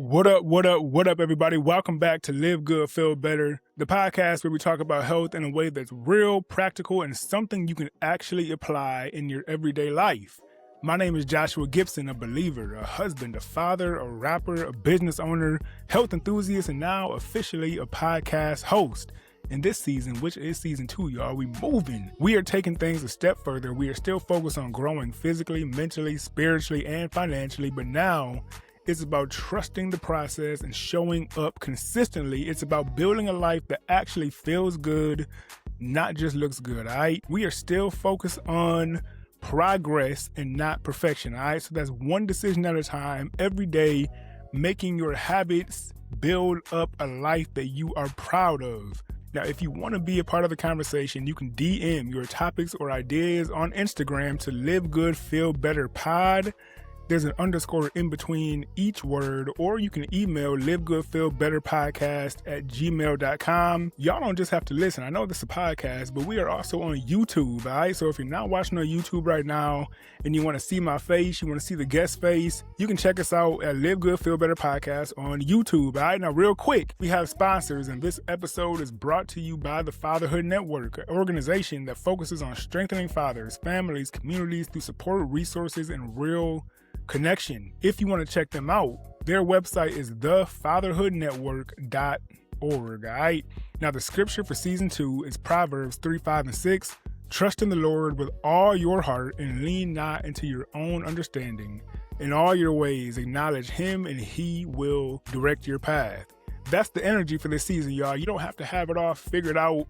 What up, what up, what up, everybody? Welcome back to Live Good, Feel Better, the podcast where we talk about health in a way that's real, practical, and something you can actually apply in your everyday life. My name is Joshua Gibson, a believer, a husband, a father, a rapper, a business owner, health enthusiast, and now officially a podcast host. In this season, which is season 2, y'all, we moving. We are taking things a step further. We are still focused on growing physically, mentally, spiritually, and financially, but now it's about trusting the process and showing up consistently. It's about building a life that actually feels good, not just looks good, all right? We are still focused on progress and not perfection, all right? So that's one decision at a time, every day, making your habits build up a life that you are proud of. Now, if you want to be a part of the conversation, you can DM your topics or ideas on Instagram to Live Good, Feel Better Pod. There's an underscore in between each word, or you can email livegoodfeelbetterpodcast@gmail.com. Y'all don't just have to listen. I know this is a podcast, but we are also on YouTube, all right? So if you're not watching on YouTube right now and you want to see my face, you want to see the guest face, you can check us out at Live Good, Feel Better Podcast on YouTube, all right? Now, real quick, we have sponsors, and this episode is brought to you by the Fatherhood Network, an organization that focuses on strengthening fathers, families, communities through support, resources, and real connection. If you want to check them out, their website is thefatherhoodnetwork.org, all right? Now, the scripture for season 2 is Proverbs 3, 5, and 6. Trust in the Lord with all your heart and lean not into your own understanding. In all your ways, acknowledge him and he will direct your path. That's the energy for this season, y'all. You don't have to have it all figured out,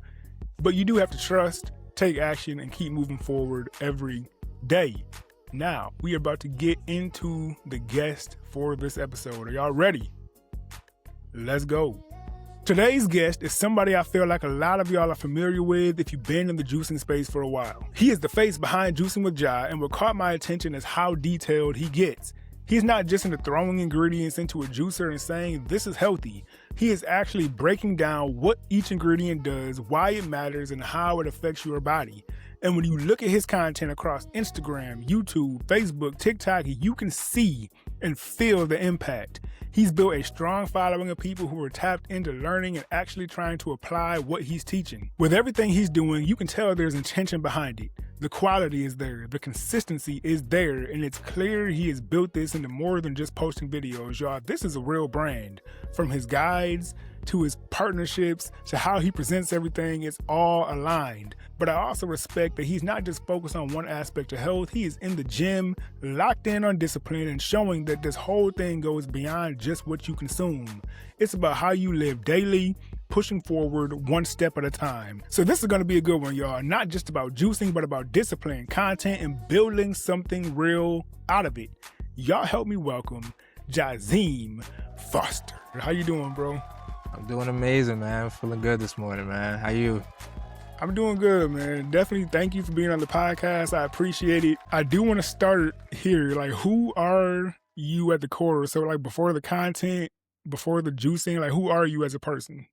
but you do have to trust, take action, and keep moving forward every day. Now, we are about to get into the guest for this episode. Are y'all ready? Let's go. Today's guest is somebody I feel like a lot of y'all are familiar with if you've been in the juicing space for a while. He is the face behind Juicing with Ja, and what caught my attention is how detailed he gets. He's not just into throwing ingredients into a juicer and saying this is healthy. He is actually breaking down what each ingredient does, why it matters, and how it affects your body. And when you look at his content across Instagram, YouTube, Facebook, TikTok, you can see and feel the impact. He's built a strong following of people who are tapped into learning and actually trying to apply what he's teaching. With everything he's doing, you can tell there's intention behind it. The quality is there, the consistency is there, and it's clear he has built this into more than just posting videos, y'all. This is a real brand. From his guides to his partnerships to how he presents everything, it's all aligned. But I also respect that he's not just focused on one aspect of health. He is in the gym, locked in on discipline, and showing that this whole thing goes beyond just what you consume. It's about how you live daily, pushing forward one step at a time. So this is going to be a good one, y'all. Not just about juicing, but about discipline, content, and building something real out of it. Y'all help me welcome JaZeem Foster. How you doing, bro? I'm doing amazing, man. Feeling good this morning, man. How you? I'm doing good, man. Definitely thank you for being on the podcast. I appreciate it. I do want to start here. Like, who are you at the core? So, like, before the content, before the juicing, like, who are you as a person?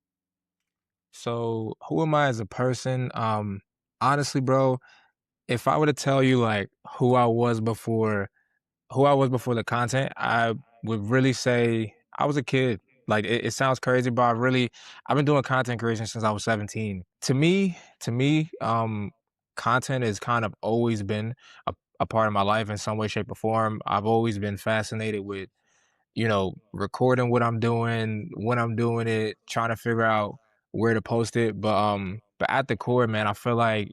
So, who am I as a person? Honestly, bro, if I were to tell you like who I was before the content, I would really say I was a kid. Like it sounds crazy, but I've been doing content creation since I was 17. To me, content has kind of always been a part of my life in some way, shape, or form. I've always been fascinated with, recording what I'm doing, when I'm doing it, trying to figure out where to post it. But at the core, man, I feel like,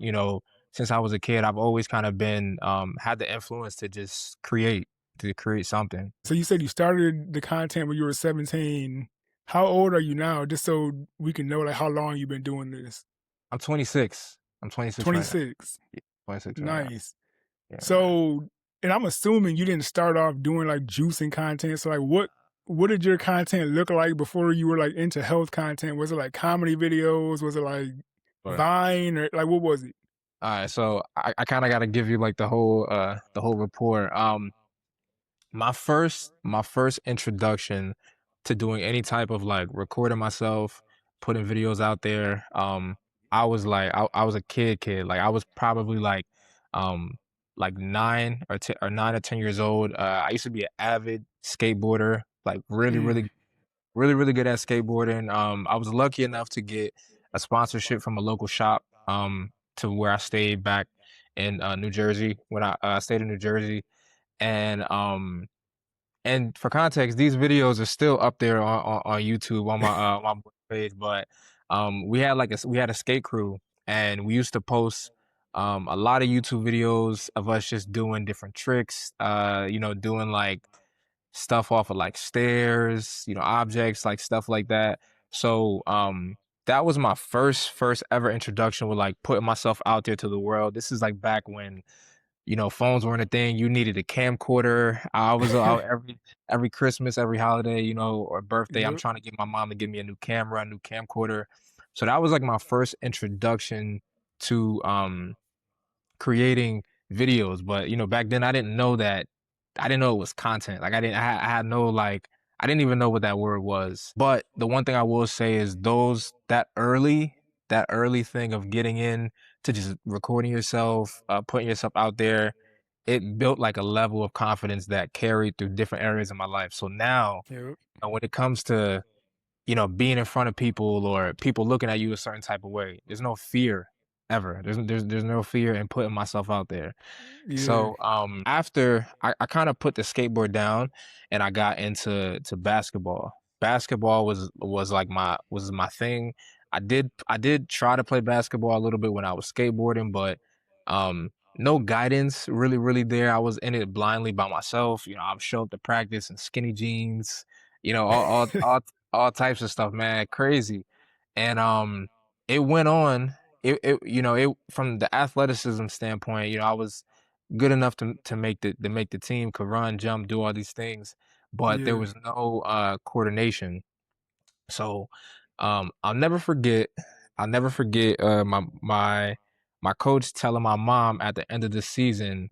since I was a kid, I've always kind of been, had the influence to just create something. So you said you started the content when you were 17. How old are you now? Just so we can know like how long you've been doing this. I'm 26. I'm 26. 26. Right now. 26. Nice. Yeah. So, and I'm assuming you didn't start off doing like juicing content. So like what did your content look like before you were like into health content? Was it like comedy videos? Was it like Vine or like what was it? All right, so I kind of got to give you like the whole report. My first introduction to doing any type of like recording myself, putting videos out there. I was a kid. Like I was probably like 9 or 10 years old. I used to be an avid skateboarder. like Yeah. really good at skateboarding. I was lucky enough to get a sponsorship from a local shop to where I stayed back in New Jersey when I stayed in New Jersey, and for context, these videos are still up there on YouTube on my book page. But we had a skate crew, and we used to post a lot of YouTube videos of us just doing different tricks, doing like stuff off of like stairs, objects, like stuff like that. So that was my first ever introduction with like putting myself out there to the world. This is like back when phones weren't a thing. You needed a camcorder. I was out every Christmas, every holiday, or birthday. I'm Yep. trying to get my mom to give me a new camera, a new camcorder. So that was like my first introduction to creating videos. But back then I didn't know it was content. Like I had no like I didn't even know what that word was. But the one thing I will say is that early thing of getting in to just recording yourself, putting yourself out there, it built like a level of confidence that carried through different areas of my life. So now, Yep. when it comes to being in front of people or people looking at you a certain type of way, there's no fear ever. There's no fear in putting myself out there. Yeah. So after I kind of put the skateboard down and I got into basketball. Basketball was my thing. I did try to play basketball a little bit when I was skateboarding, but no guidance really there. I was in it blindly by myself. I would show up to practice in skinny jeans, all types of stuff, man. Crazy. And it went on. It from the athleticism standpoint, I was good enough to make the team, could run, jump, do all these things, but there Yeah. was no coordination. So, I'll never forget my coach telling my mom at the end of the season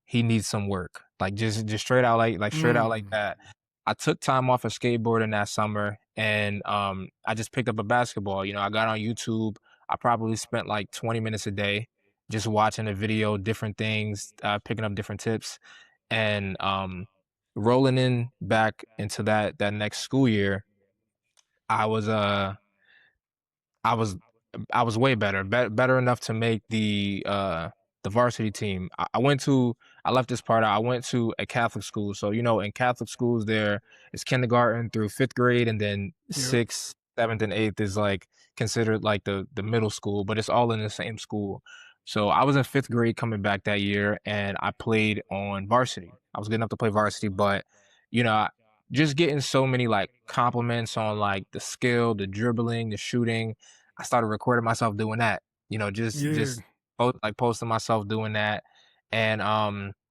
he needs some work. Like just straight out straight out like Mm. that. I took time off of skateboarding that summer and I just picked up a basketball. I got on YouTube. I probably spent like 20 minutes a day just watching a video, different things, picking up different tips and rolling in back into that next school year. I was I was I was way better enough to make the varsity team. I left this part out. I went to a Catholic school. So, in Catholic schools there is kindergarten through 5th grade and then Yep. 6th, 7th and 8th is like considered like the middle school, but it's all in the same school. So, I was in 5th grade coming back that year and I played on varsity. I was good enough to play varsity, but you know, just getting so many like compliments on like the skill, the dribbling, the shooting. I started recording myself doing that. Yeah. Just posting myself doing that. And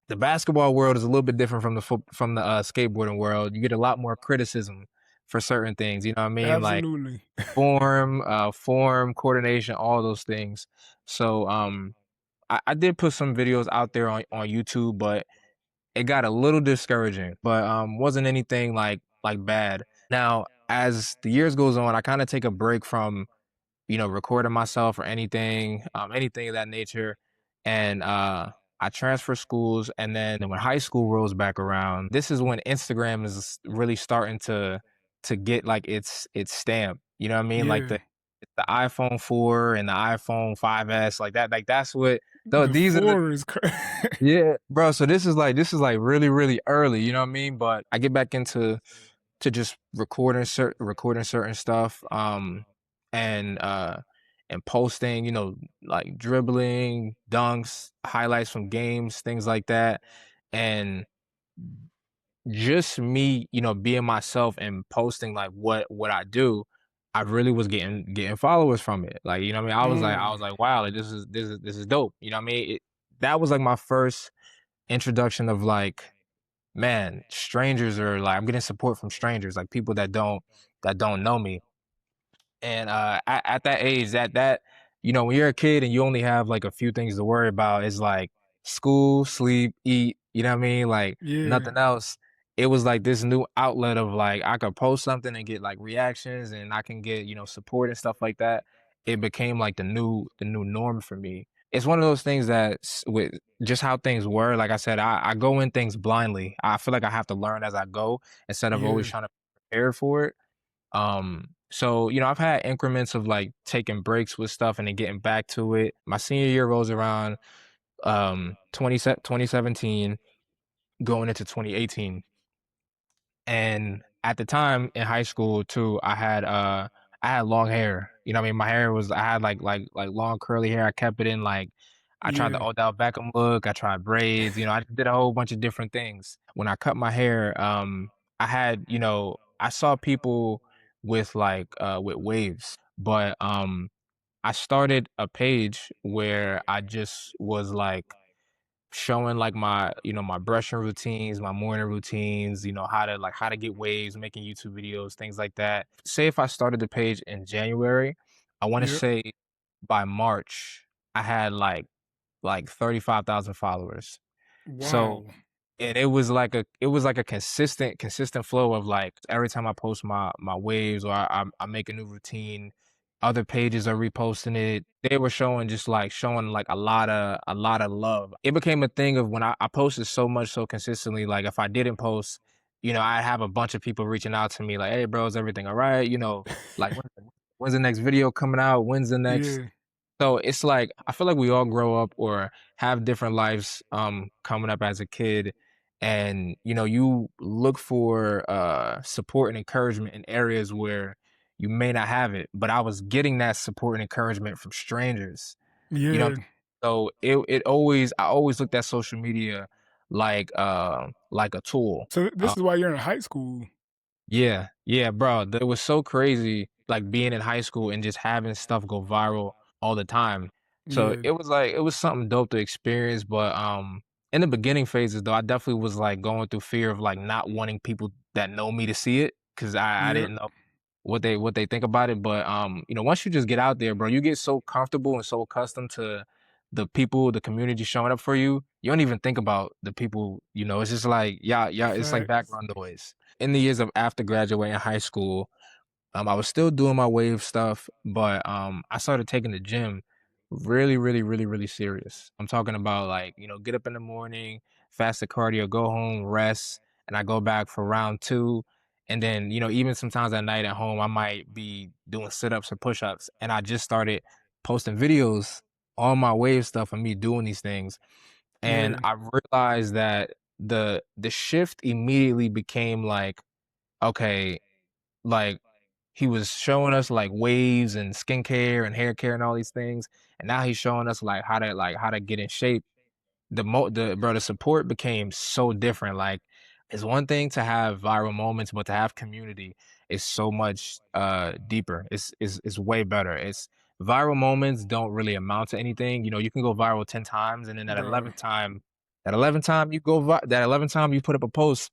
the basketball world is a little bit different from from the skateboarding world. You get a lot more criticism for certain things. You know what I mean? Like Absolutely. form, coordination, all those things. So I did put some videos out there on YouTube, but it got a little discouraging, but wasn't anything like bad. Now, as the years goes on, I kind of take a break from recording myself or anything of that nature, and I transfer schools, and then when high school rolls back around, this is when Instagram is really starting to get like its stamp. You know what I mean? Like Yeah. the iPhone 4 and the iPhone 5S, like that. Like that's what. Though The these are the 4 is crazy. yeah, bro. So this is like really early. You know what I mean? But I get back into to just recording certain stuff, and posting. Like dribbling, dunks, highlights from games, things like that, and just me, being myself and posting like what I do. I really was getting followers from it. Like, you know what I mean? I was Mm. like, wow, like this is dope. You know what I mean? That was like my first introduction of like, man, strangers are like I'm getting support from strangers, like people that don't know me. And at that age, that when you're a kid and you only have like a few things to worry about, is like school, sleep, eat. You know what I mean? Like Yeah. nothing else. It was like this new outlet of like I could post something and get like reactions, and I can get support and stuff like that. It became like the new norm for me. it's one of those things that with just how things were, like I said, I go in things blindly. I feel like I have to learn as I go instead of always Yeah, trying to prepare for it. So, I've had increments of like taking breaks with stuff and then getting back to it. My senior year rolls around 2017 going into 2018. And at the time in high school too, I had long hair. You know what I mean? My hair was I had like long curly hair. I kept it in like I tried the yeah, Odell Beckham look, I tried braids, I did a whole bunch of different things. When I cut my hair, I had, I saw people with waves, but I started a page where I just was like showing like my brushing routines, my morning routines, how to get waves, making YouTube videos, things like that. Say if I started the page in January, I want to yeah. say by March I had like 35,000 followers. So Wow. and it was like a consistent flow of like every time I post my waves or I make a new routine, other pages are reposting it. They were showing like a lot of love. It became a thing of when I posted so much so consistently, like if I didn't post, I'd have a bunch of people reaching out to me like, "Hey bro, is everything all right?" Like when's the next video coming out? When's the next Yeah, so it's like I feel like we all grow up or have different lives coming up as a kid and you look for support and encouragement in areas where you may not have it, but I was getting that support and encouragement from strangers. You know yeah. so I always looked at social media like a tool. So this is why you're in high school. Yeah, yeah, bro. It was so crazy, like being in high school and just having stuff go viral all the time. So Yeah, it was something dope to experience. But in the beginning phases though, I definitely was like going through fear of like not wanting people that know me to see it because I yeah, didn't know what they think about it. But once you just get out there, bro, you get so comfortable and so accustomed to the people, the community showing up for you. You don't even think about the people. It's just like yeah, it's like facts. background noise in the years of after graduating high school, I was still doing my wave stuff, but I started taking the gym really, really, really, really serious. I'm talking about like, get up in the morning, fast the cardio, go home, rest, and I go back for round two. And then, even sometimes at night at home, I might be doing sit-ups or push-ups. And I just started posting videos on my wave stuff and me doing these things. And Yeah, I realized that the shift immediately became like, okay, like, he was showing us, like, waves and skincare and hair care and all these things, and now he's showing us, like, how to get in shape. The support became so different, like, it's one thing to have viral moments, but to have community is so much, deeper. It's way better. It's viral moments don't really amount to anything, you can go viral 10 times, and then that bro. 11th time that 11th time you go vi that 11th time you put up a post,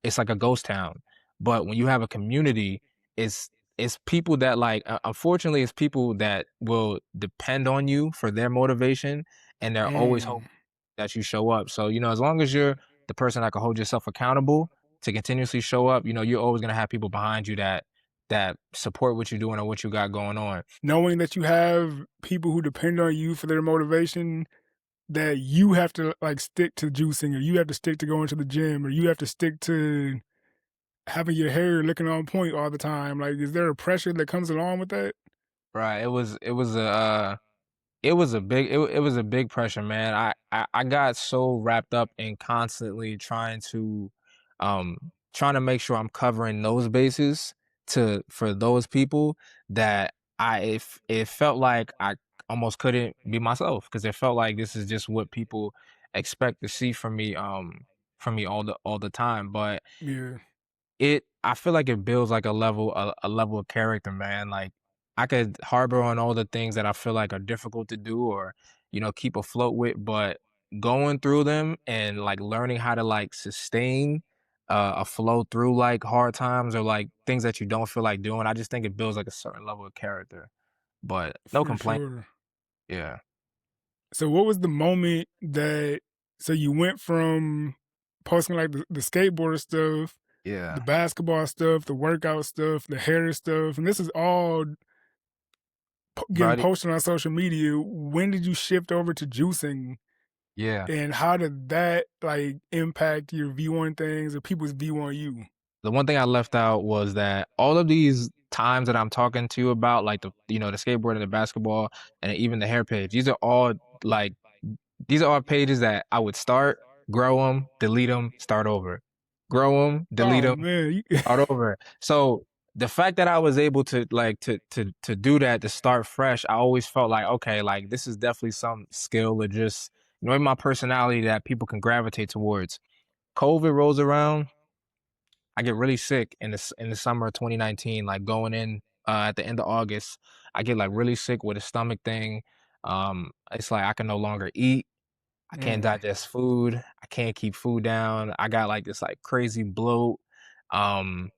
it's like a ghost town. But when you have a community, it's it's people that, like, unfortunately, it's people that will depend on you for their motivation, and they're always Mm. hoping that you show up. So, as long as you're the person that can hold yourself accountable to continuously show up, you're always gonna have people behind you that support what you're doing or what you got going on. Knowing that you have people who depend on you for their motivation, that you have to like stick to juicing, or you have to stick to going to the gym, or you have to stick to having your hair looking on point all the time. Like, is there a pressure that comes along with that? Right. It was a big pressure, man. I got so wrapped up in constantly trying to make sure I'm covering those bases to for those people that it felt like I almost couldn't be myself because it felt like this is just what people expect to see from me all the time. But Yeah, I feel like it builds like a level of character, man. Like I could harbor on all the things that I feel like are difficult to do or, keep afloat with, but going through them and like learning how to like sustain a flow through like hard times or like things that you don't feel like doing. I just think it builds like a certain level of character. But no for complaint. sure. Yeah. So what was the moment that so you went from posting like the skateboard stuff, the Yeah. basketball stuff, the workout stuff, the hair stuff, and this is all getting Buddy. posted on social media. When did you shift over to juicing, Yeah. and how did that, like, impact your view on things or people's view on you? The one thing I left out was that all of these times that I'm talking to you about, like the skateboard and the basketball and even the hair page, like these are all pages that I would start, grow them, delete them, start over. Grow them, delete Oh, them, man, you start over. So the fact that I was able to like to do that, to start fresh, I always felt like, okay, like this is definitely some skill or just in my personality that people can gravitate towards. COVID rolls around, I get really sick in the summer of 2019, like going in at the end of August. I get like really sick with a stomach thing. It's like I can no longer eat. I can't mm, digest food. I can't keep food down. I got like this like crazy bloat. Um,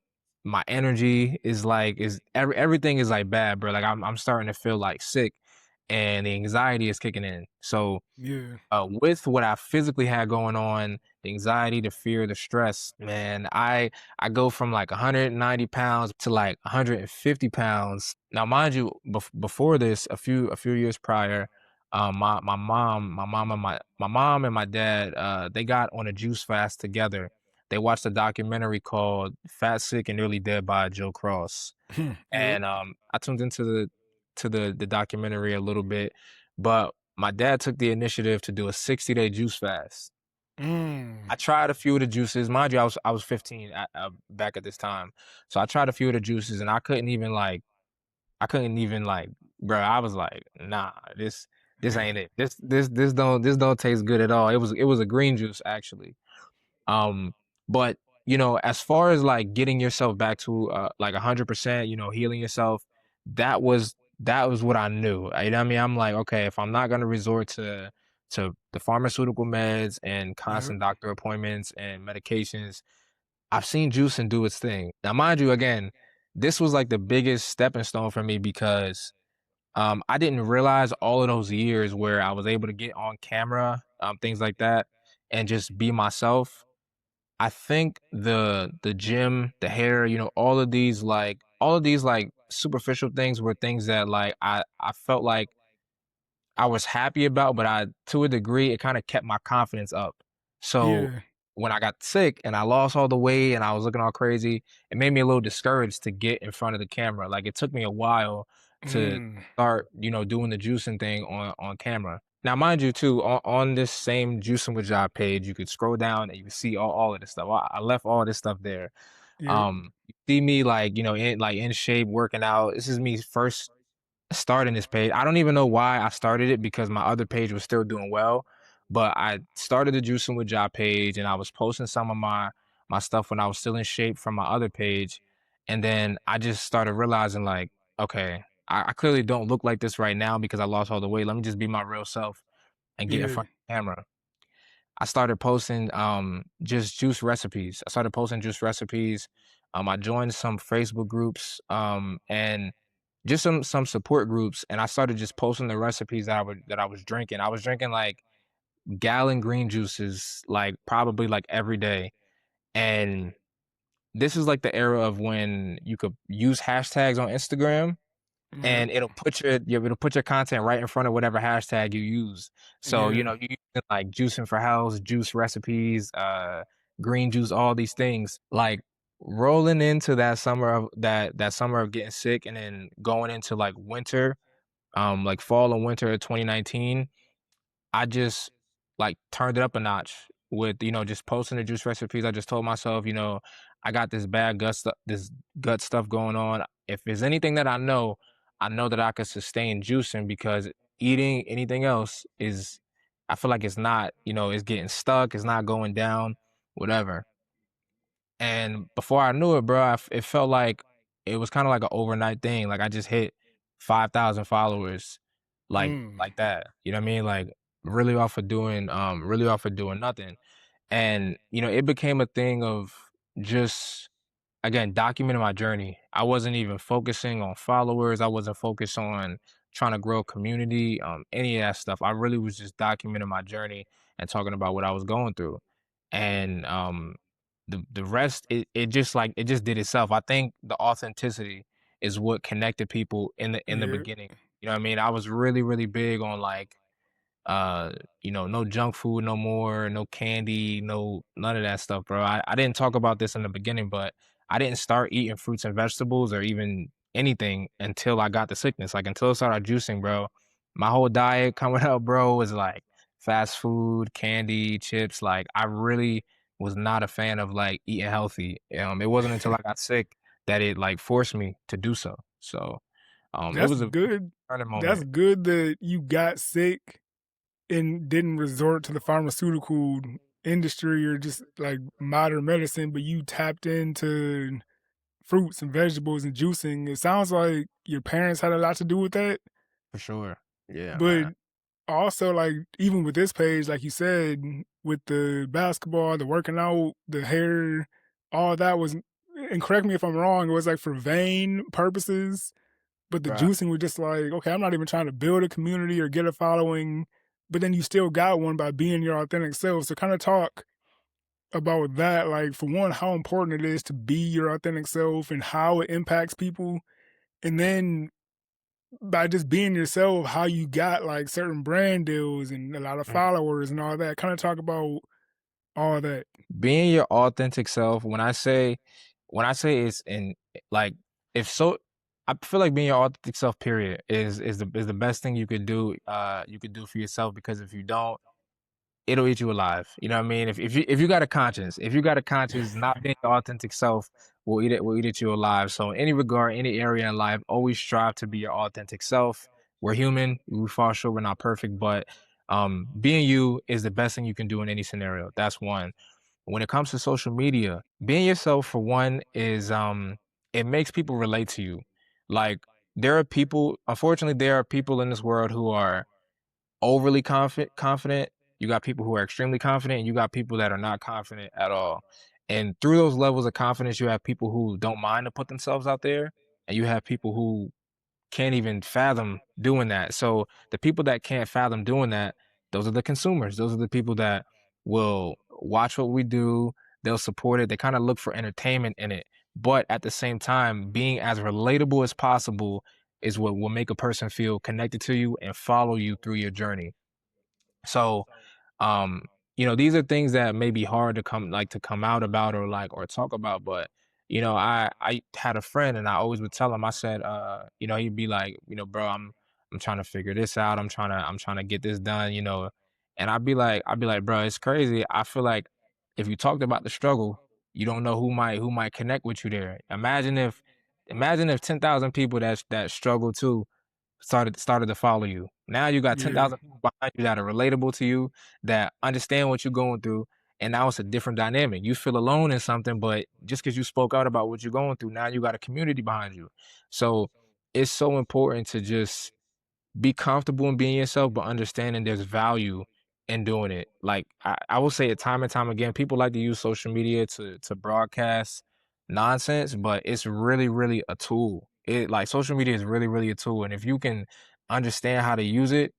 my energy is everything is like bad, bro. Like I'm starting to feel like sick, and the anxiety is kicking in. So yeah, with what I physically had going on, the anxiety, the fear, the stress, man, I go from like 190 pounds to like 150 pounds. Now, mind you, before this, a few years prior, my mom and my dad, they got on a juice fast together. They watched a documentary called "Fat, Sick, and Nearly Dead" by Joe Cross, yep, and I tuned into the documentary a little bit, but my dad took the initiative to do a 60-day juice fast. mm, I tried a few of the juices. Mind you, I was 15 back at this time. So I tried a few of the juices and I couldn't even like, bro, I was like, nah, this ain't it. This don't taste good at all. It was a green juice actually. Um, but as far as like getting yourself back to like 100%, healing yourself, that was what I knew. You know what I mean? I'm like, okay, if I'm not gonna resort to the pharmaceutical meds and yep, constant doctor appointments and medications, I've seen juicing do its thing. Now, mind you, again, this was like the biggest stepping stone for me because I didn't realize all of those years where I was able to get on camera, things like that, and just be myself. I think the gym, the hair, all of these like superficial things were things that like I felt like I was happy about, but to a degree it kind of kept my confidence up. So yeah, when I got sick and I lost all the weight and I was looking all crazy, it made me a little discouraged to get in front of the camera. Like it took me a while to mm, start, doing the juicing thing on camera. Now, mind you, too, on this same Juicing with Job page, you could scroll down and you can see all of this stuff. I left all this stuff there. yep, You see me like, in shape, working out. This is me first starting this page. I don't even know why I started it because my other page was still doing well, but I started the Juicing with Job page and I was posting some of my stuff when I was still in shape from my other page, and then I just started realizing like, okay, I clearly don't look like this right now because I lost all the weight. Let me just be my real self and get in yeah, front of the camera. I started posting just juice recipes. I started posting juice recipes. I joined some Facebook groups and just some support groups, and I started just posting the recipes that I was drinking. I was drinking like gallon green juices like probably like every day. And this is like the era of when you could use hashtags on Instagram yep, and it'll put your content right in front of whatever hashtag you use. So, yeah, you use like juicing for health, juice recipes, green juice, all these things. Like rolling into that summer of getting sick and then going into like winter, like fall and winter of 2019, I just like turned it up a notch with, just posting the juice recipes. I just told myself, I got this gut stuff going on. If there's anything that I know that I could sustain juicing because eating anything else I feel like it's not, it's getting stuck, it's not going down, whatever. And before I knew it, bro, it felt like it was kind of like an overnight thing. Like I just hit 5,000 followers, like mm, like that. You know what I mean? Like really off of doing nothing. And it became a thing of just again documenting my journey. I wasn't even focusing on followers. I wasn't focused on trying to grow a community, any of that stuff. I really was just documenting my journey and talking about what I was going through. And the rest, it just did itself. I think the authenticity is what connected people in the yeah. beginning. You know what I mean? I was really, really big on like uh, no junk food no more, no candy, no none of that stuff, bro. I didn't talk about this in the beginning, but I didn't start eating fruits and vegetables or even anything until I got the sickness. Like until I started juicing, bro. My whole diet coming up, bro, was like fast food, candy, chips. Like I really was not a fan of like eating healthy. It wasn't until I got sick that it like forced me to do so. So it That's was a good. turning That's moment good that you got sick and didn't resort to the pharmaceutical industry or just like modern medicine, but you tapped into fruits and vegetables and juicing. It sounds like your parents had a lot to do with that, for sure. Yeah, but man. also like even with this page, like you said, with the basketball, the working out, the hair, all that was, and correct me if I'm wrong, it was like for vain purposes. But the Right. juicing was just like, okay, I'm not even trying to build a community or get a following, but then you still got one by being your authentic self. So kind of talk about that. Like for one, how important it is to be your authentic self and how it impacts people. And then by just being yourself, how you got like certain brand deals and a lot of Mhm. followers and all that. Kind of talk about all that. Being your authentic self, when I say it's in like if so I feel like being your authentic self period is the best thing you could do for yourself because if you don't, it'll eat you alive. You know what I mean? If you got a conscience, if you got a conscience, not being your authentic self will eat you alive. So in any regard, any area in life, always strive to be your authentic self. We're human, we fall short, we're not perfect, but being you is the best thing you can do in any scenario. That's one. When it comes to social media, being yourself for one is it makes people relate to you. Like unfortunately there are people in this world who are overly confident. You got people who are extremely confident, and you got people that are not confident at all. And through those levels of confidence, you have people who don't mind to put themselves out there, and you have people who can't even fathom doing that. So the people that can't fathom doing that, those are the consumers. Those are the people that will watch what we do. They'll support it. They kind of look for entertainment in it. But at the same time, being as relatable as possible is what will make a person feel connected to you and follow you through your journey. So um, these are things that may be hard to come out about or talk about, but I had a friend and I always would tell him, I said, he'd be like, bro, I'm trying to figure this out. I'm trying to get this done, and I'd be like, bro, it's crazy. I feel like if you talked about the struggle, you don't know who might connect with you there. Imagine if 10,000 people that struggle too started to follow you. Now you got Yeah. 10,000 people behind you that are relatable to you, that understand what you're going through, and now it's a different dynamic. You feel alone in something, but just because you spoke out about what you're going through, now you got a community behind you. So it's so important to just be comfortable in being yourself, but understanding there's value in doing it. Like I will say it time and time again. People like to use social media to broadcast nonsense, but it's really, really a tool. It like social media is really, really a tool. And if you can understand how to use it,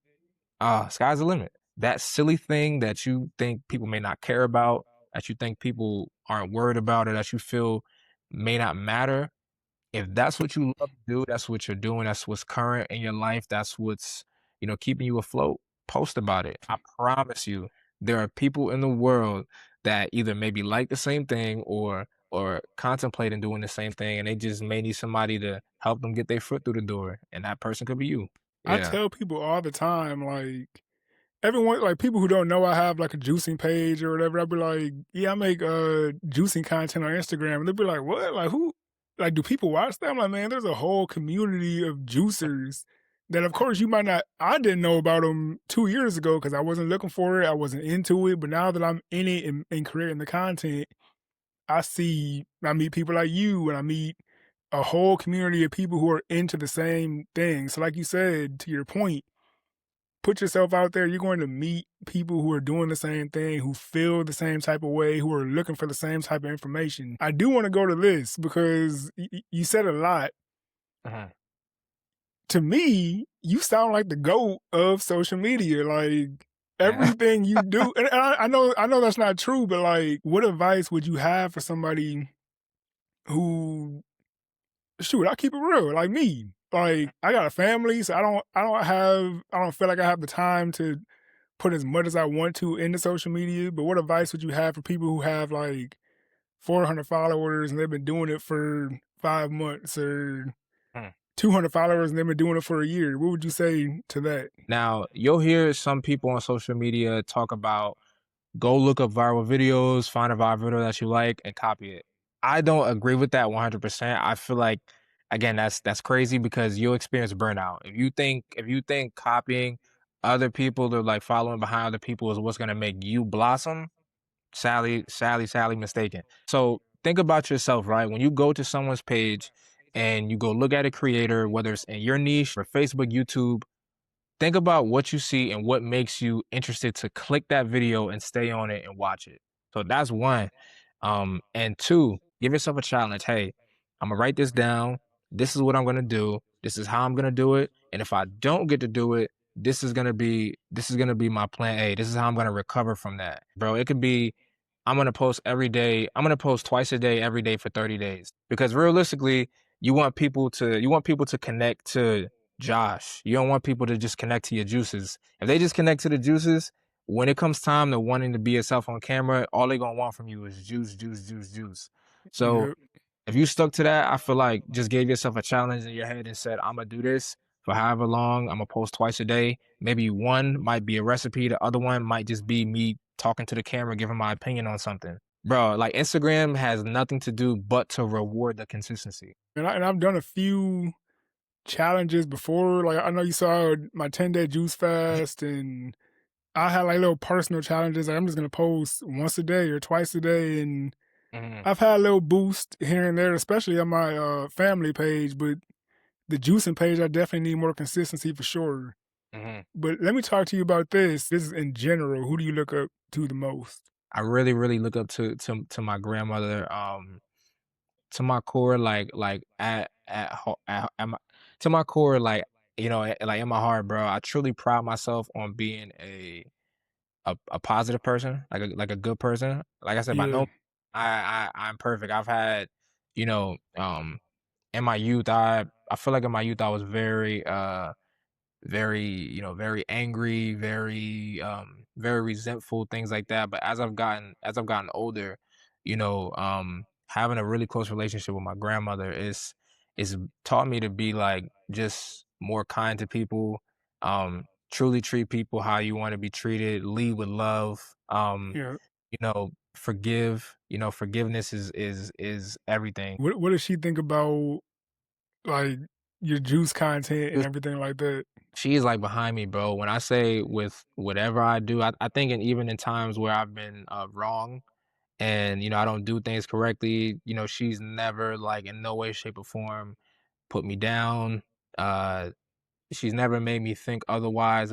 sky's the limit. That silly thing that you think people may not care about, that you think people aren't worried about, or that you feel may not matter, if that's what you love to do, that's what you're doing, that's what's current in your life, that's what's, keeping you afloat, post about it. I promise you, there are people in the world that either maybe like the same thing or contemplating doing the same thing, and they just may need somebody to help them get their foot through the door, and that person could be you. I Yeah. tell people all the time, like, everyone, like people who don't know I have like a juicing page or whatever, I'll be like, yeah, I make juicing content on Instagram. And they'll be like, what? Like who, like do people watch that? I'm like, man, there's a whole community of juicers that of course you might not, I didn't know about them 2 years ago because I wasn't looking for it. I wasn't into it. But now that I'm in it and creating the content, I meet people like you and I meet a whole community of people who are into the same thing. So like you said, to your point, put yourself out there. You're going to meet people who are doing the same thing, who feel the same type of way, who are looking for the same type of information. I do want to go to this because you said a lot. Mhm. To me, you sound like the GOAT of social media. Like everything you do, and I know that's not true, but like, what advice would you have for somebody who, shoot, I keep it real, like me. like I got a family, so I don't feel like I have the time to put as much as I want to into social media. But what advice would you have for people who have like 400 followers and they've been doing it for 5 months, or Mm. 200 followers and they've been doing it for a year? What would you say to that? Now, you'll hear some people on social media talk about go look up viral videos, find a viral video that you like, and copy it. I don't agree with that 100%. I feel like, again, that's crazy because you'll experience burnout. If you think copying other people or like following behind other people is what's gonna make you blossom, sadly mistaken. So think about yourself, right? When you go to someone's page and you go look at a creator, whether it's in your niche or Facebook, YouTube, think about what you see and what makes you interested to click that video and stay on it and watch it. So that's one. And two, give yourself a challenge. Hey, I'm gonna write this down. This is what I'm gonna do. This is how I'm gonna do it. And if I don't get to do it, this is gonna be my plan A. This is how I'm gonna recover from that. Bro, it could be I'm gonna post every day. I'm gonna post twice a day, every day for 30 days. Because realistically, you want people to connect to Josh. You don't want people to just connect to your juices. If they just connect to the juices, when it comes time to wanting to be yourself on camera, all they gonna want from you is juice, juice, juice, juice. So Yeah. if you stuck to that, I feel like just gave yourself a challenge in your head and said, I'm gonna do this for however long. I'm gonna post twice a day. Maybe one might be a recipe, the other one might just be me talking to the camera, giving my opinion on something. Bro, like Instagram has nothing to do but to reward the consistency. And I've done a few challenges before. Like I know you saw my 10-day juice fast, and I had like little personal challenges. Like I'm just gonna post once a day or twice a day, and Mhm, I've had a little boost here and there, especially on my family page. But the juicing page, I definitely need more consistency for sure. mhm. But let me talk to you about this. This is in general. Who do you look up to the most? I really look up to my grandmother. To my core, at my to my core, like in my heart, bro. I truly pride myself on being a positive person, like a good person. Like I said, by Yeah, no, I'm perfect. I've had, you know, in my youth, I feel like in my youth I was very angry, very resentful, things like that. But as I've gotten older, having a really close relationship with my grandmother is taught me to be like just more kind to people, truly treat people how you want to be treated, lead with love, yeah. forgive. Forgiveness is everything. What does she think about like your juice content and everything like that? She's like behind me, bro. When I say with whatever I do, I think, and even in times where I've been wrong and I don't do things correctly, she's never like in no way, shape, or form put me down. Uh She's never made me think otherwise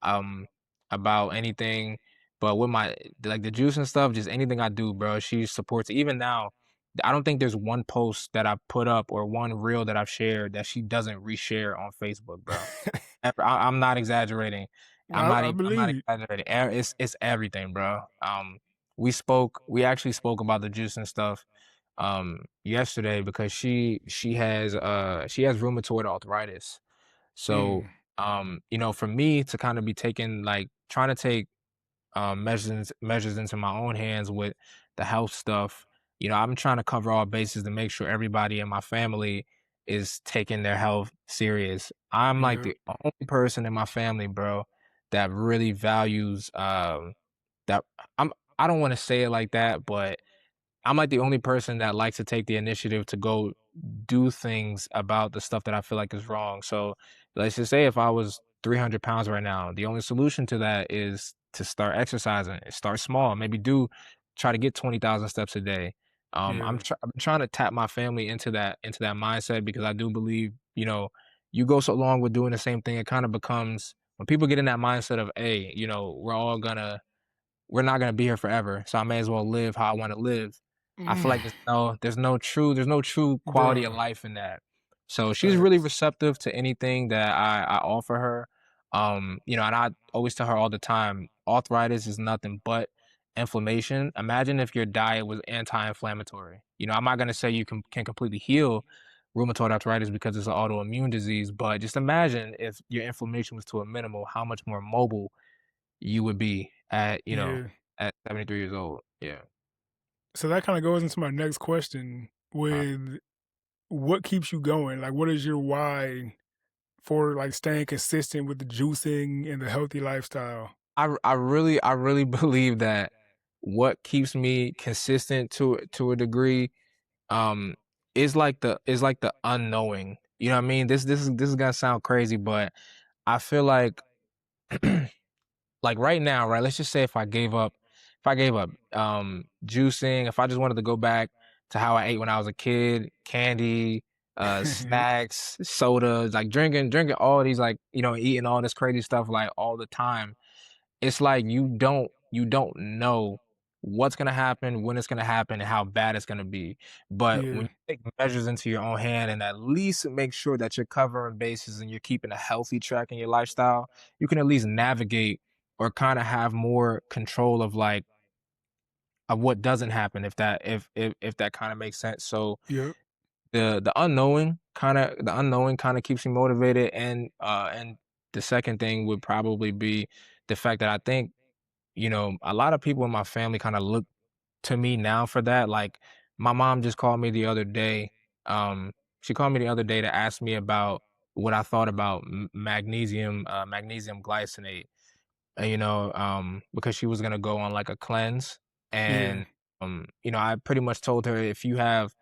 um about anything. But with my like the juice and stuff, just anything I do, bro, she supports it. Even now, I don't think there's one post that I put up or one reel that I've shared that she doesn't reshare on Facebook, bro. I'm not exaggerating. I I'm not believe it. exaggerating. It's everything, bro. We actually spoke about the juice and stuff yesterday because she has rheumatoid arthritis. So, Mm, for me to kind of be taking like trying to take measures into my own hands with the health stuff, I'm trying to cover all bases to make sure everybody in my family is taking their health serious. I'm like yeah. the only person in my family, bro, that really values that I'm I don't want to say it like that, but I'm like the only person that likes to take the initiative to go do things about the stuff that I feel like is wrong. So let's just say if I was 300 pounds right now, the only solution to that is to start exercising. Start small. Maybe do try to get 20,000 steps a day. Yeah. I'm trying to tap my family into that mindset because I do believe, you go so long with doing the same thing, it kind of becomes when people get in that mindset of, hey, we're not gonna be here forever, so I may as well live how I wanna live. I feel Mm, like there's no true quality of bruh, life in that. So she's really facts. receptive to anything that I offer her. And I always tell her all the time, arthritis is nothing but inflammation. Imagine if your diet was anti-inflammatory. I'm not gonna say you can completely heal, rheumatoid arthritis because it's an autoimmune disease. But just imagine if your inflammation was to a minimal, how much more mobile you would be at, Yeah. at 73 years old. Yeah. So that kinda goes into my next question Uh, with what keeps you going? Like, what is your why for, like, staying consistent with the juicing and the healthy lifestyle? I really believe that what keeps me consistent to a degree, um, is like the unknowing. You know what I mean? This is gonna sound crazy, but I feel like like right now, right? Let's just say if I gave up juicing, if I just wanted to go back to how I ate when I was a kid, candy, Yep. snacks, sodas, like drinking all these like, eating all this crazy stuff like all the time. It's like you don't know what's gonna happen, when it's gonna happen, and how bad it's gonna be. But when Yeah. you take measures into your own hand and at least make sure that you're covering bases and you're keeping a healthy track in your lifestyle, you can at least navigate or kinda have more control of, like, of what doesn't happen if that kinda makes sense. So, Yep. the unknowing kinda keeps me motivated, and the second thing would probably be the fact that I think, a lot of people in my family kinda look to me now for that. Like, my mom just called me the other day. Um, she called me the other day to ask me about what I thought about magnesium glycinate. Because she was gonna go on like a cleanse, Yeah. and I pretty much told her if you have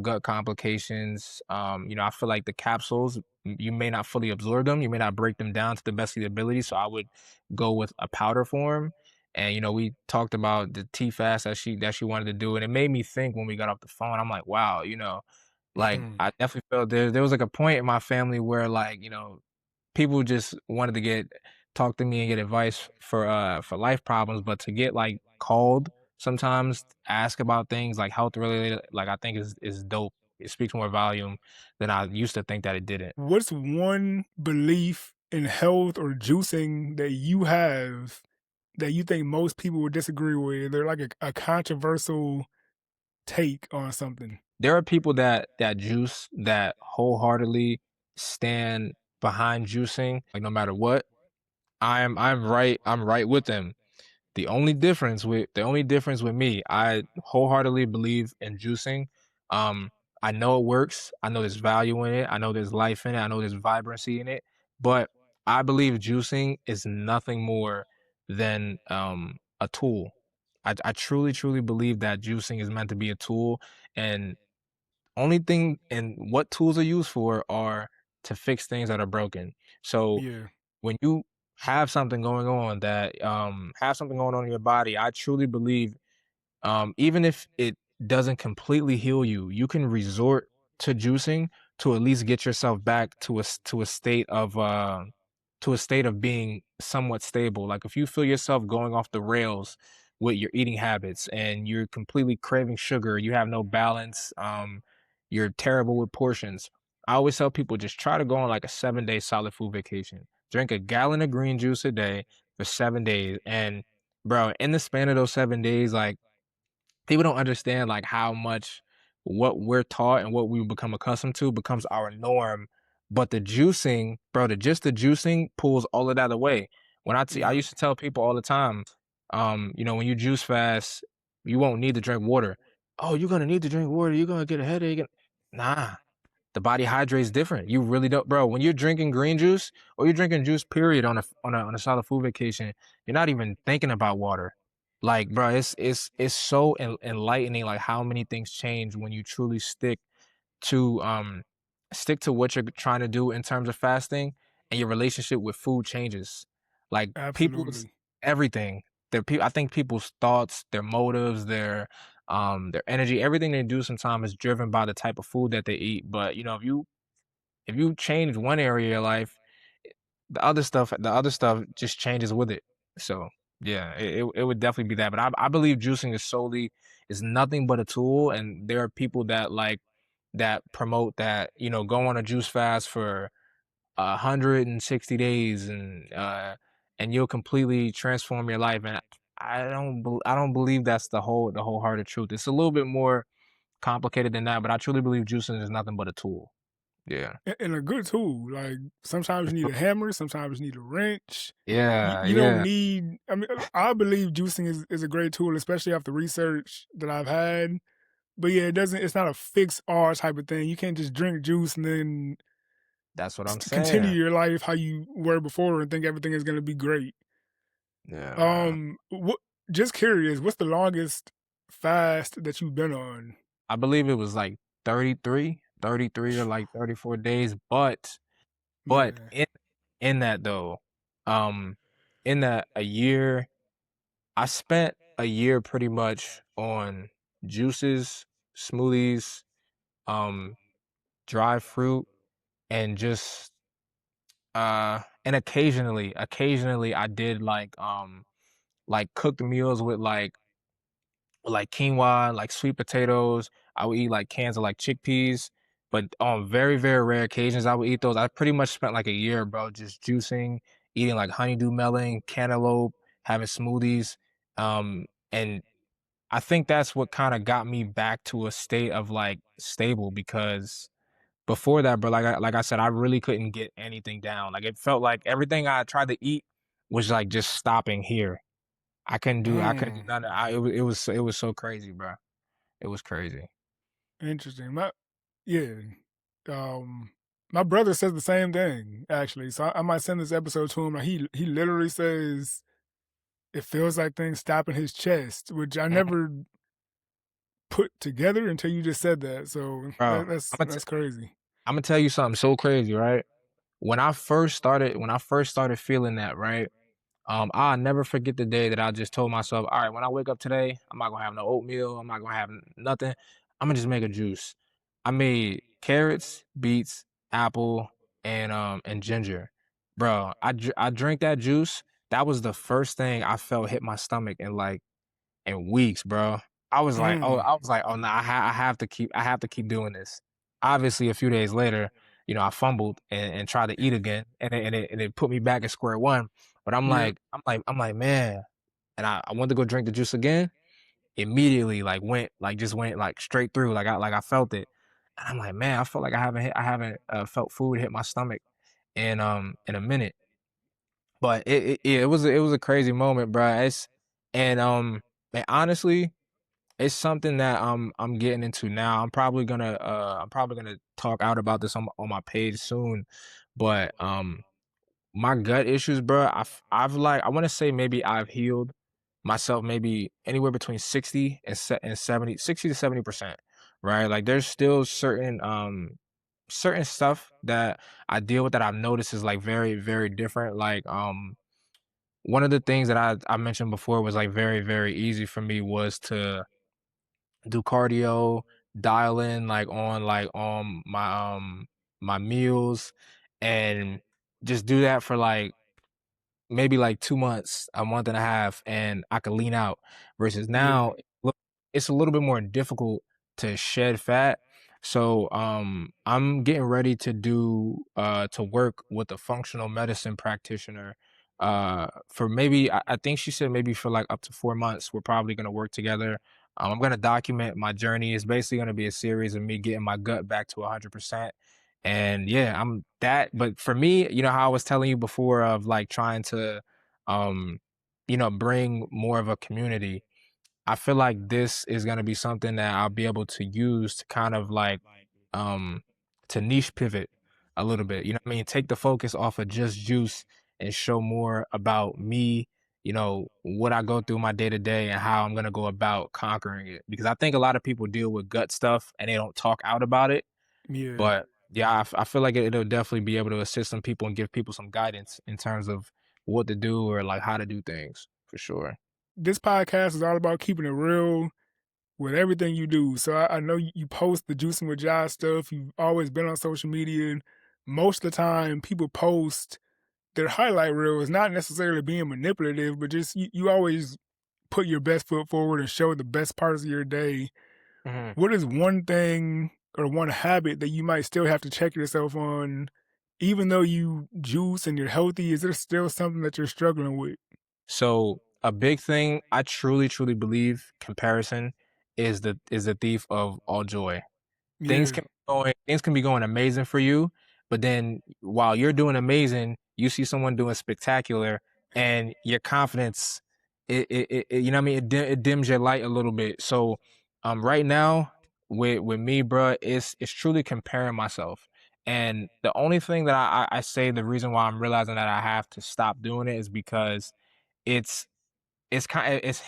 gut complications, I feel like the capsules you may not fully absorb them, you may not break them down to the best of your ability. So I would go with a powder form. And we talked about the tea fast that she wanted to do, and it made me think when we got off the phone. I'm like, wow, like I definitely felt there was like a point in my family where like people just wanted to get talk to me and get advice for life problems, but to get, like, called sometimes, ask about things, like, health related, like, I think is dope. It speaks more volume than I used to think that it didn't. What's one belief in health or juicing that you have that you think most people would disagree with? They're like a controversial take on something. There are people that juice that wholeheartedly stand behind juicing, like, no matter what. I'm right with them. The only difference with me, I wholeheartedly believe in juicing. Um, I know it works. I know there's value in it. I know there's life in it. I know there's vibrancy in it. But I believe juicing is nothing more than a tool. I truly, truly believe that juicing is meant to be a tool, and only thing and what tools are used for are to fix things that are broken. So Yeah. when you have something going on in your body, I truly believe, even if it doesn't completely heal you, you can resort to juicing to at least get yourself back to a state of being somewhat stable. Like if you feel yourself going off the rails with your eating habits and you're completely craving sugar, you have no balance, you're terrible with portions. I always tell people just try to go on like a 7-day solid food vacation. Drink a gallon of green juice a day for 7 days. And bro, in the span of those 7 days, like people don't understand like how much what we're taught and what we become accustomed to becomes our norm. But the juicing, bro, the juicing pulls all of that away. I Yep. used to tell people all the time, when you juice fast, you won't need to drink water. Oh, you're gonna need to drink water. You're gonna get a headache. Nah, the body hydrates different. You really don't, bro. When you're drinking green juice or you're drinking juice, period, on a solid food vacation, you're not even thinking about water. Like, bro, it's so enlightening, like how many things change when you truly to um stick to what you're trying to do in terms of fasting, and your relationship with food changes. Like people's Absolutely. everything. I think people's thoughts, their motives, their energy, everything they do sometimes is driven by the type of food that they eat. But if you change one area of your life, the other stuff just changes with it. So yeah, it would definitely be that. But I believe juicing is nothing but a tool, and there are people that promote that, go on a juice fast for 160 days, and you'll completely transform your life. And I don't believe that's the wholehearted truth. It's a little bit more. complicated than that, but I truly believe juicing is nothing but a tool. Yeah. And a good tool. Like sometimes you need a hammer, sometimes you need a wrench. Yeah, You don't yeah. need. I mean, I believe juicing is a great tool, especially after research that I've had. But yeah, it doesn't. It's not a fix all type of thing. You can't just drink juice and then That's what I'm continue saying. your life how you were before and think everything is going to be great. Yeah, man. What? Just curious, what's the longest fast that you've been on? I believe it was like 33 or like 34 days, but Man, in that though, um, in that a year, I spent a year pretty much on juices, smoothies, um, dry fruit, and just and occasionally I did like cooked meals with like quinoa, like sweet potatoes. I would eat like cans of like chickpeas, but on very, very rare occasions, I would eat those. I pretty much spent like a year, bro, just juicing, eating like honeydew melon, cantaloupe, having smoothies. And I think that's what kind of got me back to a state of like stable because before that, bro, like I said, I really couldn't get anything down. Like it felt like everything I tried to eat was like just stopping here. I couldn't do mm, none of it was so crazy, bro. It was crazy. interesting. Yeah, my brother says the same thing actually. So I might send this episode to him. Like he literally says it feels like things stop in his chest, which I Mhm. never put together until you just said that. So Bro, that's crazy. Imma tell you something so crazy, right? When I first started feeling that, right? I'll never forget the day that I just told myself, all right, when I wake up today, I'm not gonna have no oatmeal. I'm not gonna have nothing. I'm gonna just make a juice. I made carrots, beets, apple, and ginger. Bro, I drank that juice. That was the first thing I felt hit my stomach in weeks, bro. Mm, I was like, oh no, I have to keep doing this. Obviously, a few days later, I fumbled and tried to eat again, and it put me back at square one. But yeah. I'm like, man, and I went to go drink the juice again. Immediately, just went like straight through, like I felt it, and I'm like, man, I felt like I haven't felt food hit my stomach in a minute. But yeah, it was a crazy moment, bro. And honestly, it's something that I'm getting into now. I'm probably gonna talk out about this on my page soon. But my gut issues, bro, I've like I want to say maybe I've healed myself maybe anywhere between 60 and 70, 60 to 70%, right? Like there's still certain stuff that I deal with that I've noticed is like very, very different. Like one of the things that I mentioned before was like very, very easy for me was to do cardio, dial in like on my meals and just do that for like maybe like 2 months, a month and a half, and I could lean out versus Yeah. now, look, it's a little bit more difficult to shed fat. So, I'm getting ready to work with a functional medicine practitioner, for maybe I think she said maybe for, like, up to 4 months, we're probably gonna work together. I'm gonna document my journey. It's basically gonna be a series of me getting my gut back to 100%. And yeah, but for me, you know how I was telling you before of like trying to um bring more of a community. I feel like this is going to be something that I'll be able to use to kind of like um to niche pivot a little bit. You know what I mean? Take the focus off of just juice and show more about me, what I go through my day to day and how I'm going to go about conquering it. Because I think a lot of people deal with gut stuff and they don't talk out about it, Yeah. but yeah, I feel like it'll definitely be able to assist some people and give people some guidance in terms of what to do or like how to do things for sure. This podcast is all about keeping it real with everything you do. So I know you post the juicing with Josh stuff. You've always been on social media. And most of the time, people post their highlight reel is not necessarily being manipulative, but just you always put your best foot forward and show the best parts of your day. Mhm. What is one thing or one habit that you might still have to check yourself on, even though you juice and you're healthy? Is there still something that you're struggling with? So a big thing I truly, truly believe comparison is the thief of all joy. Yeah. Things can be going amazing for you, but then while you're doing amazing, you see someone doing spectacular, and your confidence, you know what I mean, it dims your light a little bit. So, right now with me, bruh, it's truly comparing myself, and the only thing that I say the reason why I'm realizing that I have to stop doing it is because it's it's kind of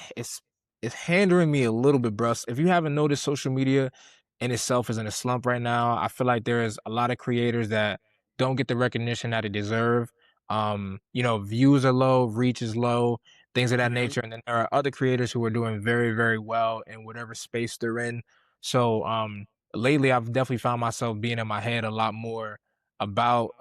it's hindering me a little bit, bro. If you haven't noticed, social media in itself is in a slump right now. I feel like there is a lot of creators that don't get the recognition that they deserve. Views are low, reach is low, things of that Yeah. nature. And then there are other creators who are doing very, very well in whatever space they're in. So lately I've definitely found myself being in my head a lot more about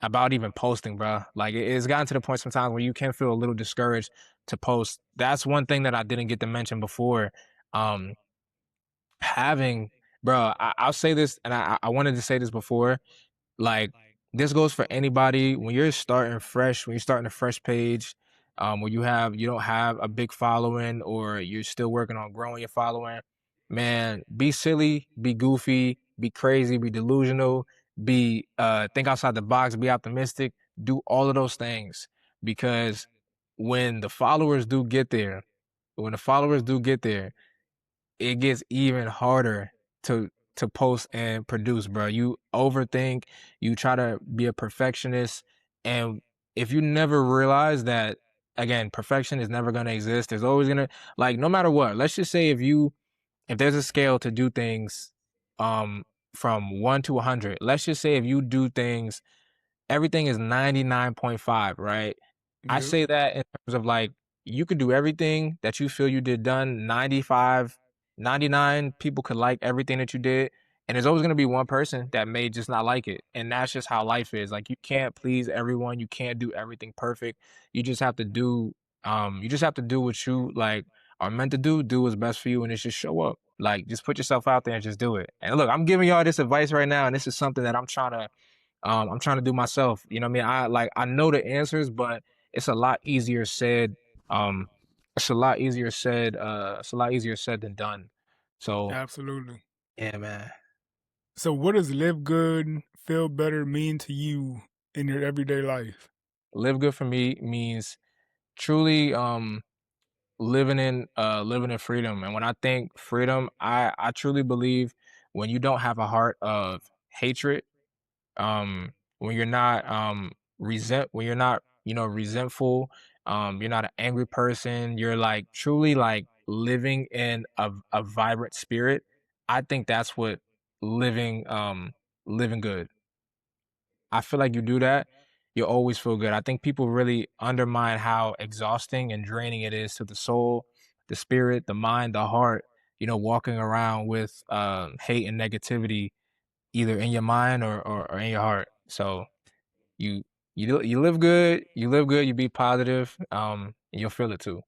about even posting, bro. Like it's gotten to the point sometimes where you can feel a little discouraged to post. That's one thing that I didn't get to mention before. Um, having, bro, I'll say this, and I wanted to say this before. Like this goes for anybody when you're starting fresh, when you're starting a fresh page, when you don't have a big following or you're still working on growing your following, man, be silly, be goofy, be crazy, be delusional, be think outside the box, be optimistic, do all of those things because when the followers do get there, when the followers do get there, it gets even harder to post and produce, bro. You overthink, you try to be a perfectionist, and if you never realize that, again, perfection is never gonna exist. There's always gonna, like, no matter what. Let's just say if there's a scale to do things, um, from 1 to 100. Let's just say if you do things everything is 99.5, right? I Yeah. say that in terms of like you could do everything that you feel you did done 95, 99 people could like everything that you did, and there's always going to be one person that may just not like it. And that's just how life is. Like you can't please everyone, you can't do everything perfect. You just have to do you just have to do what you like are meant to do what's best for you, and it's just show up. Like just put yourself out there and just do it. And look, I'm giving y'all this advice right now, and this is something that I'm trying to do myself. You know what I mean? I know the answers, but it's a lot easier said. Um, it's a lot easier said than done. So Absolutely. yeah, man. So, what does live good, feel better mean to you in your everyday life? Live good for me means truly living in freedom. And when I think freedom, I truly believe when you don't have a heart of hatred, when you're not when you're not resentful, you're not an angry person, you're like truly like living in a vibrant spirit. I think that's what living living good. I feel like you do that, you always feel good. I think people really undermine how exhausting and draining it is to the soul, the spirit, the mind, the heart, walking around with hate and negativity either in your mind or in your heart. So you you live good, you be positive, and you'll feel it too.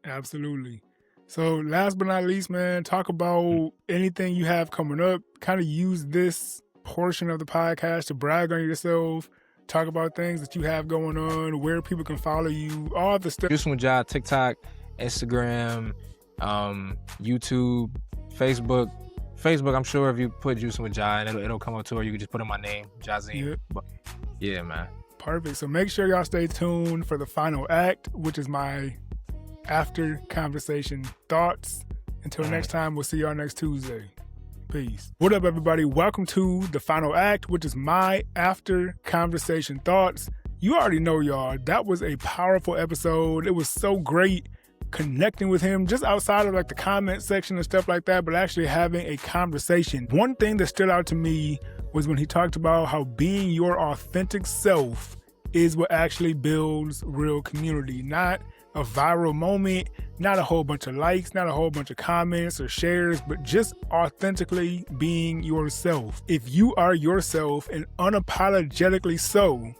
Absolutely. So, last but not least, man, talk about anything you have coming up. Kind of use this portion of the podcast to brag on yourself, talk about things that you have going on, where people can follow you, all the stuff. Juice Mujah, TikTok, Instagram, YouTube, Facebook. Facebook, I'm sure if you put Juice Mujah and it'll come up to, or you can just put in my name, JaZeem. Yep. But yeah, man. Perfect. So make sure y'all stay tuned for the final act, which is my after conversation thoughts. Until next time, we'll see y'all next Tuesday. Peace. What up, everybody? Welcome to the final act, which is my after conversation thoughts. You already know, y'all, that was a powerful episode. It was so great connecting with him just outside of like the comment section and stuff like that, but actually having a conversation. One thing that stood out to me was when he talked about how being your authentic self is what actually builds real community, not a viral moment, not a whole bunch of likes, not a whole bunch of comments or shares, but just authentically being yourself. If you are yourself and unapologetically so,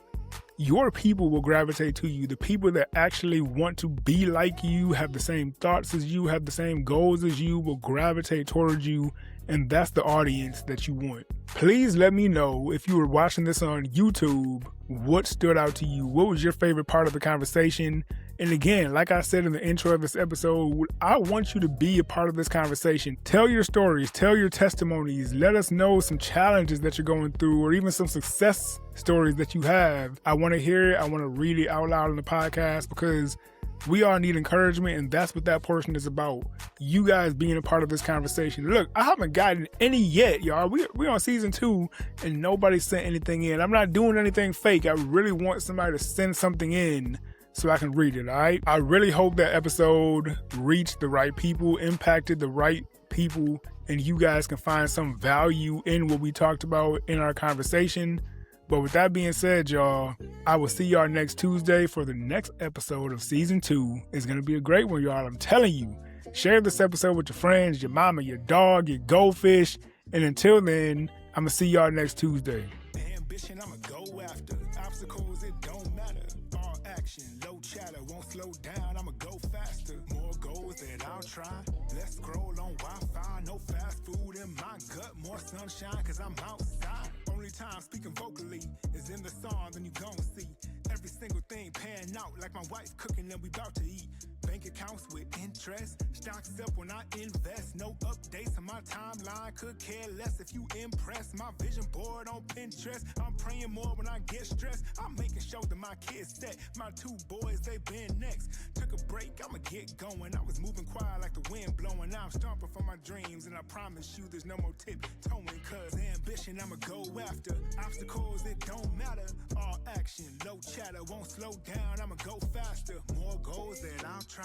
your people will gravitate to you. The people that actually want to be like you, have the same thoughts as you, have the same goals as you, will gravitate towards you. And that's the audience that you want. Please let me know, if you were watching this on YouTube, what stood out to you. What was your favorite part of the conversation? And again, like I said in the intro of this episode, I want you to be a part of this conversation. Tell your stories, tell your testimonies. Let us know some challenges that you're going through or even some success stories that you have. I want to hear it. I want to read it out loud in the podcast because we all need encouragement, and that's what that portion is about. You guys being a part of this conversation. Look, I haven't gotten any yet, y'all. We're on season 2, and nobody sent anything in. I'm not doing anything fake. I really want somebody to send something in so I can read it, all right? I really hope that episode reached the right people, impacted the right people, and you guys can find some value in what we talked about in our conversation. But with that being said, y'all, I will see y'all next Tuesday for the next episode of season 2. It's going to be a great one, y'all. I'm telling you. Share this episode with your friends, your mama, your dog, your goldfish. And until then, I'm going to see y'all next Tuesday. The ambition I'ma go after. Obstacles, it don't matter. All action, low chatter, won't slow down. I'ma go faster. More goals that I'll try. Let's scroll on Wi-Fi. No fast food in my gut. More sunshine, cause I'm outside. Only time speaking vocally is in the song, then you gon' see every single thing pan out like my wife cooking and we about to eat. Bank accounts with interest, stocks up when I invest. No updates on my timeline, could care less if you impress. My vision board on Pinterest, I'm praying more when I get stressed. I'm making sure that my kids set. My 2 boys, they been next. Took a break, I'ma get going. I was moving quiet like the wind blowing. Now I'm stomping for my dreams, and I promise you there's no more tiptoeing. Cause ambition I'ma go after. Obstacles, it don't matter. All action, low chatter, won't slow down. I'ma go faster. More goals that I'll try.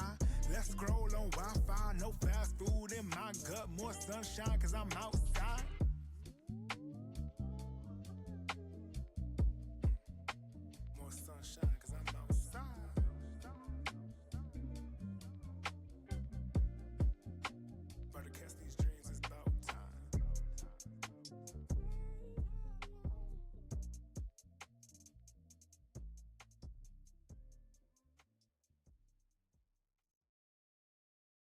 Let's scroll on Wi-Fi. No fast food in my gut. More sunshine cause I'm outside.